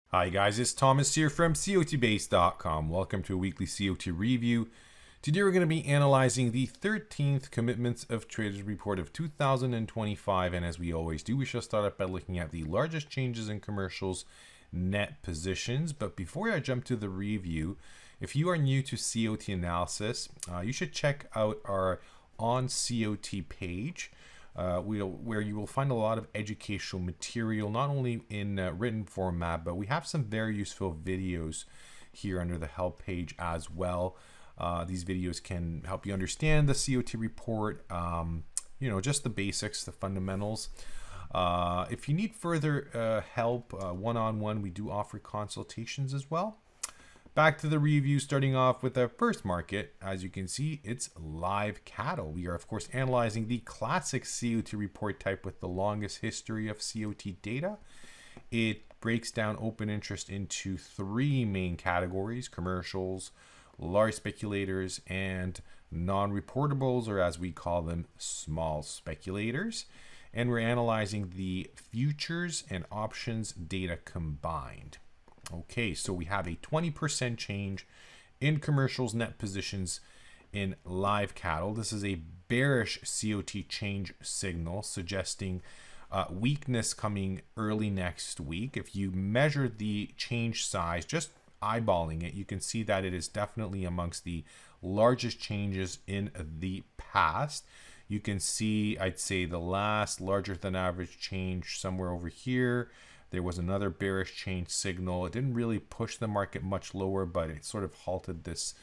Hi guys, it's Thomas here from COTBase.com. Welcome to a weekly COT review. Today we're going to be analyzing the 13th Commitments of Traders report of 2025, and as we always do, we shall start up by looking at the largest changes in commercials net positions. But before I jump to the review, if you are new to COT Analysis, you should check out our On COT page. Where you will find a lot of educational material, not only in written format, but we have some very useful videos here under the help page as well. These videos can help you understand the COT report, just the basics, the fundamentals. If you need further help one-on-one, we do offer consultations as well. Back to the review, starting off with our first market. As you can see, it's live cattle. We are, of course, analyzing the classic COT report type with the longest history of COT data. It breaks down open interest into three main categories: commercials, large speculators, and non-reportables, or as we call them, small speculators. And we're analyzing the futures and options data combined. Okay, so we have a 20% change in commercials net positions in live cattle. This is a bearish COT change signal suggesting weakness coming early next week. If you measure the change size, just eyeballing it, you can see that it is definitely amongst the largest changes in the past. You can see, I'd say, the last larger than average change somewhere over here. There was another bearish change signal. It didn't really push the market much lower, but it sort of halted this,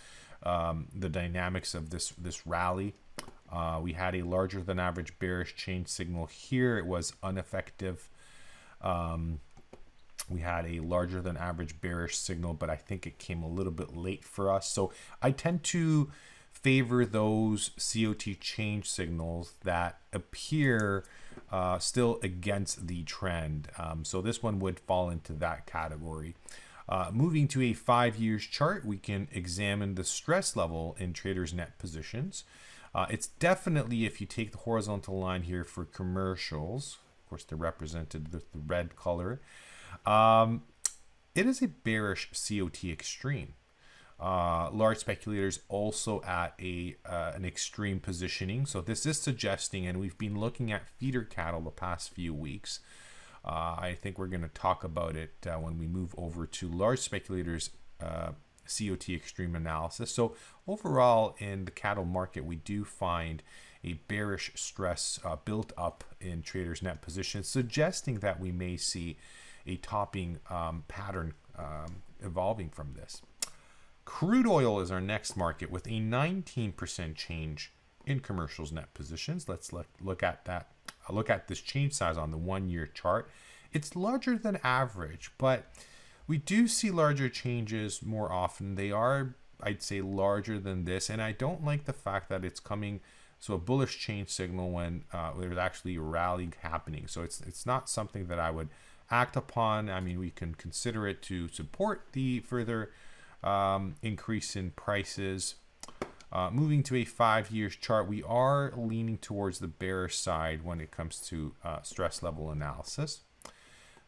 the dynamics of this rally. We had a larger than average bearish change signal here. It was ineffective. We had a larger than average bearish signal, but I think it came a little bit late for us. So I tend to favor those COT change signals that appear still against the trend. So this one would fall into that category. Moving to a 5 years chart, we can examine the stress level in traders' net positions. It's definitely, if you take the horizontal line here for commercials, of course they're represented with the red color, it is a bearish COT extreme. Large speculators also at an extreme positioning. So this is suggesting, and we've been looking at feeder cattle the past few weeks. I think we're going to talk about it when we move over to large speculators COT extreme analysis. So overall in the cattle market, we do find a bearish stress built up in traders' net positions, suggesting that we may see a topping pattern evolving from this. Crude oil is our next market with a 19% change in commercials net positions. Let's look at that. Look at this change size on the 1 year chart. It's larger than average, but we do see larger changes more often. They are, I'd say, larger than this, and I don't like the fact that it's coming, so a bullish change signal when there's actually a rally happening. So it's not something that I would act upon. I mean, we can consider it to support the further increase in prices. Moving to a 5 years chart, we are leaning towards the bearish side when it comes to stress level analysis.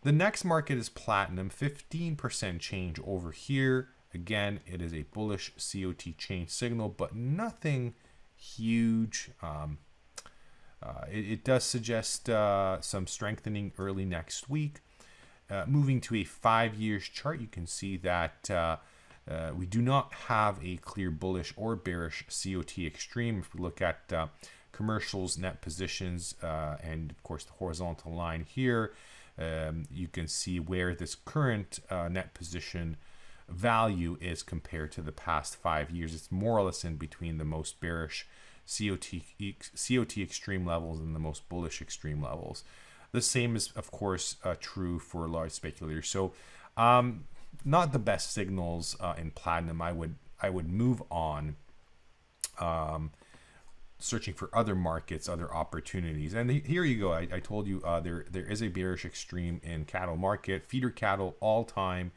The next market is platinum, 15% change over here. Again, it is a bullish COT change signal, but nothing huge. It does suggest some strengthening early next week. Moving to a 5 years chart, you can see that we do not have a clear bullish or bearish COT extreme. If we look at commercials net positions and of course the horizontal line here, you can see where this current net position value is compared to the past 5 years. It's more or less in between the most bearish COT extreme levels and the most bullish extreme levels. The same is of course true for large speculators. So not the best signals in platinum. I would move on, searching for other markets, other opportunities. And here you go. I told you there is a bearish extreme in cattle market, feeder cattle all time.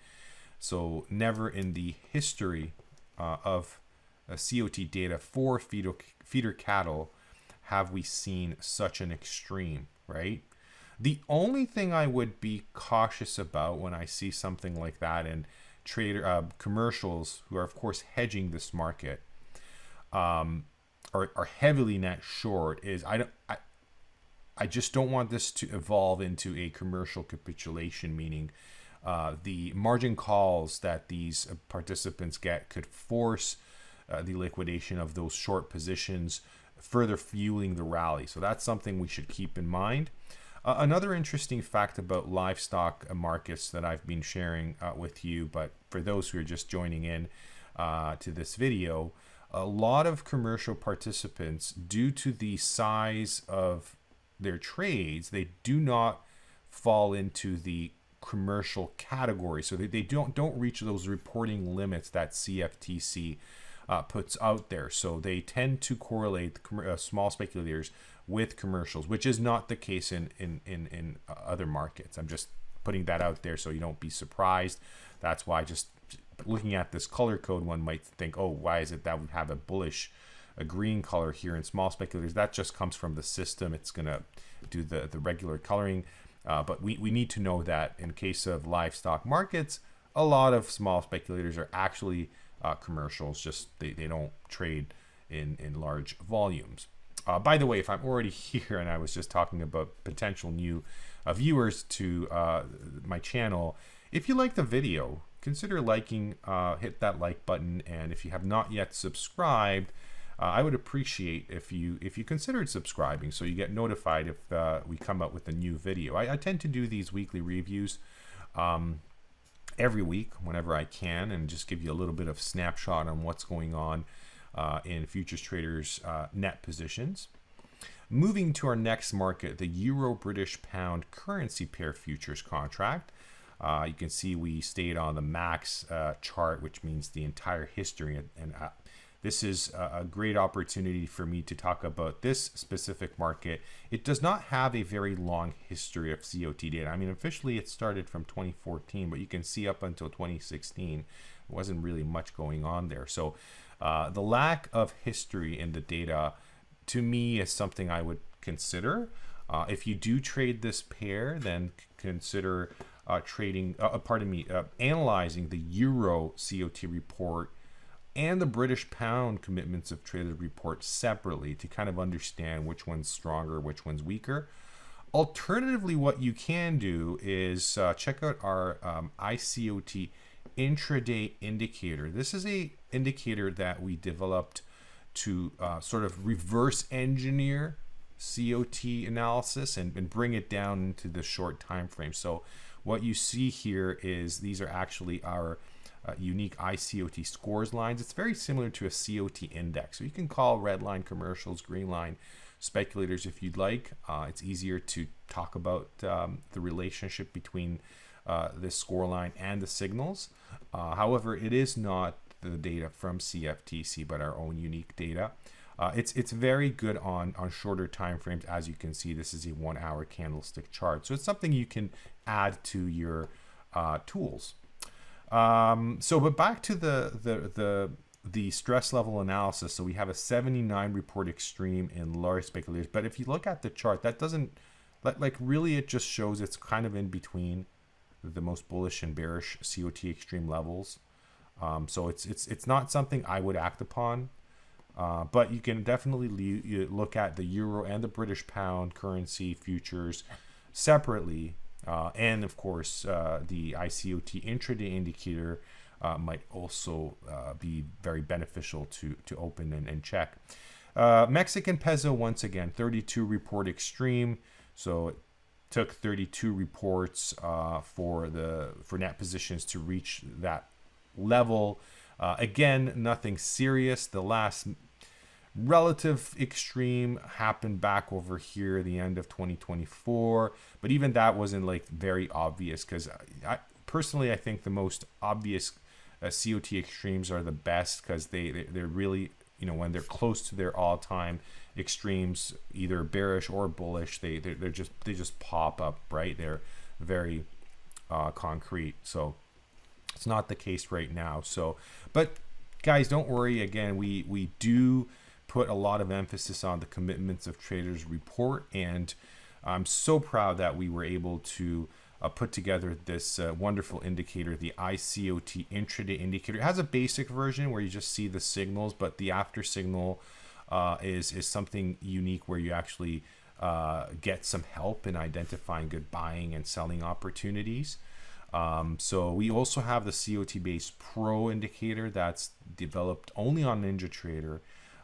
So never in the history of COT data for feeder cattle have we seen such an extreme, right? The only thing I would be cautious about when I see something like that, and commercials who are of course hedging this market are heavily net short, is I just don't want this to evolve into a commercial capitulation, meaning the margin calls that these participants get could force the liquidation of those short positions, further fueling the rally. So that's something we should keep in mind. Another interesting fact about livestock markets that I've been sharing with you, but for those who are just joining in to this video, a lot of commercial participants, due to the size of their trades, they do not fall into the commercial category. So they don't reach those reporting limits that CFTC puts out there. So they tend to correlate small speculators with commercials, which is not the case in other markets. I'm just putting that out there so you don't be surprised. That's why just looking at this color code, one might think, oh, why is it that we have a green color here in small speculators? That just comes from the system. It's going to do the regular coloring. But we need to know that in case of livestock markets, a lot of small speculators are actually commercials, just they don't trade in large volumes. By the way, if I'm already here and I was just talking about potential new viewers to my channel, if you like the video, consider liking, hit that like button, and if you have not yet subscribed, I would appreciate if you considered subscribing so you get notified if we come out with a new video. I tend to do these weekly reviews every week whenever I can, and just give you a little bit of snapshot on what's going on in futures traders net positions. Moving to our next market, the Euro British Pound currency pair futures contract. You can see we stayed on the max chart, which means the entire history, and this is a great opportunity for me to talk about this specific market. It does not have a very long history of COT data. I mean, officially it started from 2014, but you can see up until 2016, there wasn't really much going on there. So the lack of history in the data, to me, is something I would consider. If you do trade this pair, then consider analyzing the Euro COT report and the British Pound commitments of traders report separately to kind of understand which one's stronger, which one's weaker. Alternatively, what you can do is check out our iCOT Intraday Indicator. This is a indicator that we developed to sort of reverse engineer COT analysis and bring it down into the short time frame. So what you see here is these are actually our unique iCOT scores lines. It's very similar to a COT index. So you can call red line commercials, green line speculators if you'd like. It's easier to talk about the relationship between this score line and the signals. However, it is not the data from CFTC, but our own unique data. It's very good on shorter time frames. As you can see, this is a 1 hour candlestick chart. So it's something you can add to your tools. But back to the stress level analysis. So we have a 79 report extreme in large speculators. But if you look at the chart, that doesn't really, it just shows it's kind of in between the most bullish and bearish COT extreme levels. So it's not something I would act upon. But you can definitely look at the Euro and the British Pound currency futures separately. And of course, the iCOT Intraday Indicator might also be very beneficial to open and check. Mexican peso, once again, 32 report extreme. So it took 32 reports for net positions to reach that level. Again, nothing serious. The last relative extreme happened back over here at the end of 2024, but even that wasn't like very obvious, because I personally, I think the most obvious COT extremes are the best, because they're really, when they're close to their all-time extremes, either bearish or bullish, they just pop up, right? They're very concrete. So it's not the case right now. So, but guys, don't worry. Again, we do put a lot of emphasis on the commitments of traders report, and I'm so proud that we were able to put together this wonderful indicator, the iCOT Intraday Indicator. It has a basic version where you just see the signals, but the AfterSignal is something unique where you actually get some help in identifying good buying and selling opportunities. So we also have the COTBase Pro indicator that's developed only on NinjaTrader.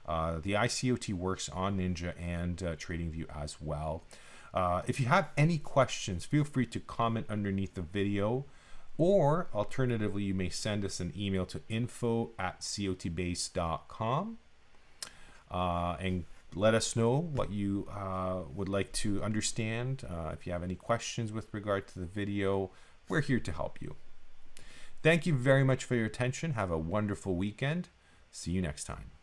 The iCOT works on Ninja and TradingView as well. If you have any questions, feel free to comment underneath the video, or alternatively, you may send us an email to info@cotbase.com and let us know what you would like to understand. If you have any questions with regard to the video, we're here to help you. Thank you very much for your attention. Have a wonderful weekend. See you next time.